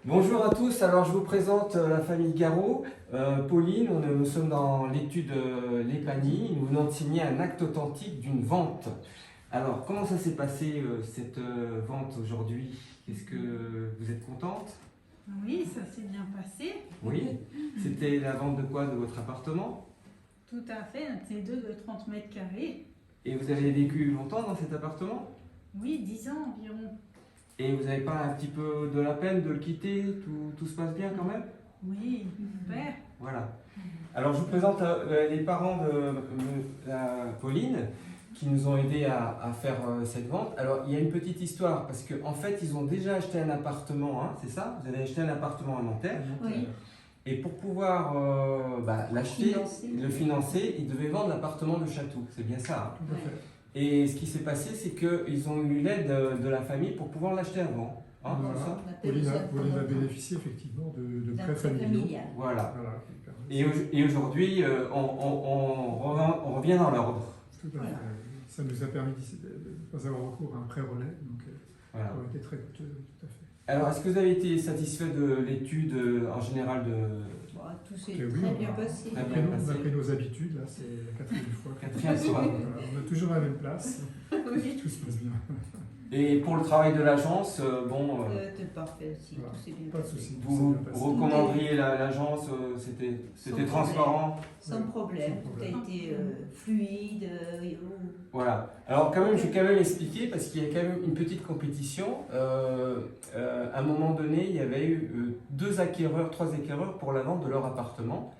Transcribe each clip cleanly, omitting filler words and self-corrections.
Bonjour à tous, alors je vous présente la famille Garot. Pauline, nous sommes dans l'étude Lépanie, nous venons de signer un acte authentique d'une vente. Alors comment ça s'est passé cette vente aujourd'hui? Est-ce que vous êtes contente? Oui, ça s'est bien passé. Oui. C'était la vente de quoi? De votre appartement? Tout à fait, un T2 de 30 mètres carrés. Et vous avez vécu longtemps dans cet appartement? Oui, 10 ans environ. Et vous n'avez pas un petit peu de la peine de le quitter? Tout se passe bien quand même? Oui, super. Voilà. Alors je vous présente les parents de Pauline qui nous ont aidés à faire cette vente. Alors il y a une petite histoire parce qu'en fait ils ont déjà acheté un appartement, hein, c'est ça? Vous avez acheté un appartement à Nanterre. Oui. Et pour pouvoir l'acheter, le financer, ils devaient vendre l'appartement de Chatou. C'est bien ça, hein? Tout à fait. Et ce qui s'est passé, c'est qu'ils ont eu l'aide de la famille pour pouvoir l'acheter avant. Hein, Voilà. c'est ça? Pauline a bénéficié effectivement de prêts familiaux. Voilà. Voilà, qui permet- Et aujourd'hui, on revient dans l'ordre. Tout à fait. Ça nous a permis de ne pas avoir recours à un prêt relais, donc Voilà. ça aurait été très coûteux, tout à fait. Alors, est-ce que vous avez été satisfait de l'étude en général de Tout s'est Ok, oui, très on bien a- passé. Très On bien a passé. pris nos habitudes, là c'est la quatrième fois. Quatrième fois. Voilà, on a toujours la même place, Oui. tout se passe bien. Et pour le travail de l'agence, C'est parfait aussi, Voilà. tout s'est bien Pas de passé. souci. vous tout s'est bien passé. recommanderiez l'agence, c'était Sans transparent. Sans Oui, problème, sans tout a problème. été fluide. Voilà. Alors quand même, je vais quand même expliquer parce qu'il y a quand même une petite compétition. À un moment donné, il y avait eu trois acquéreurs pour la vente de leur appartement.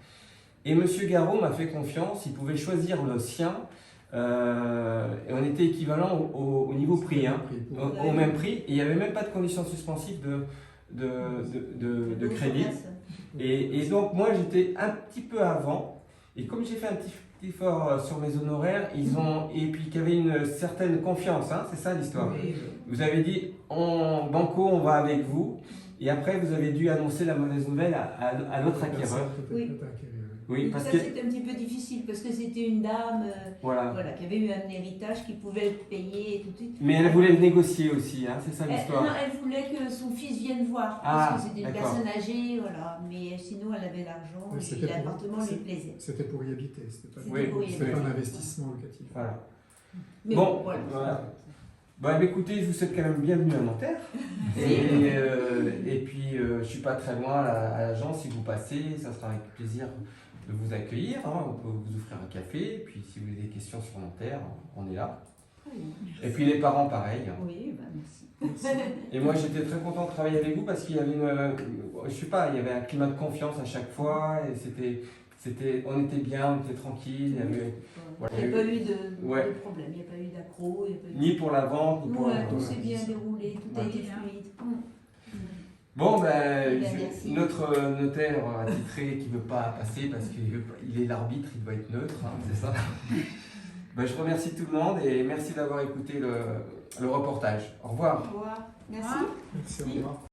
Et Monsieur Garot m'a fait confiance, il pouvait choisir le sien. Et on était équivalent au niveau prix, hein, au même prix. Et il n'y avait même pas de conditions suspensives de crédit. Et donc moi j'étais un petit peu avant. Et comme j'ai fait un petit effort sur mes honoraires, et puis qu'il y avait une certaine confiance, hein, c'est ça l'histoire. Oui. Vous avez dit, banco, on va avec vous. Et après, vous avez dû annoncer la mauvaise nouvelle à notre acquéreur. Oui. Oui, parce ça que c'était un petit peu difficile parce que c'était une dame voilà. qui avait eu un héritage qui pouvait le payer et tout de suite. Mais elle voulait le négocier aussi, hein, c'est ça Non, l'histoire. elle voulait que son fils vienne voir Ah, parce que c'était une d'accord. personne âgée, voilà. Mais sinon elle avait l'argent Oui, et c'était pour- l'appartement lui plaisait. C'était pour y habiter, c'était pas, C'était pour y c'était pas habiter. un investissement locatif. Voilà. Mais Bon, voilà. voilà. Bah, écoutez, je vous souhaite quand même bienvenue à Nanterre. Et puis, je ne suis pas très loin à l'agence. Si vous passez, ça sera avec plaisir de vous accueillir. Hein. On peut vous offrir un café. Et puis, si vous avez des questions sur Nanterre, on est là. Et puis, les parents, pareil. Hein. Oui, merci. Et moi, j'étais très content de travailler avec vous parce qu'il y avait je sais pas, il y avait un climat de confiance à chaque fois. Et on était bien, on était tranquille. Il y avait, voilà, Il n'y a pas eu de Ouais. problème, il n'y a pas eu d'accro. ni pour la vente, ni pour Ouais, la tout vente. s'est bien déroulé, tout a Ouais. été fluide. Bon, ben, Merci. notre notaire attitré qui ne veut pas passer parce qu'il est l'arbitre, il doit être neutre, hein, c'est ça. Ben, je remercie tout le monde et merci d'avoir écouté le reportage. Au revoir. Au revoir. Merci. Au revoir. Merci, au revoir.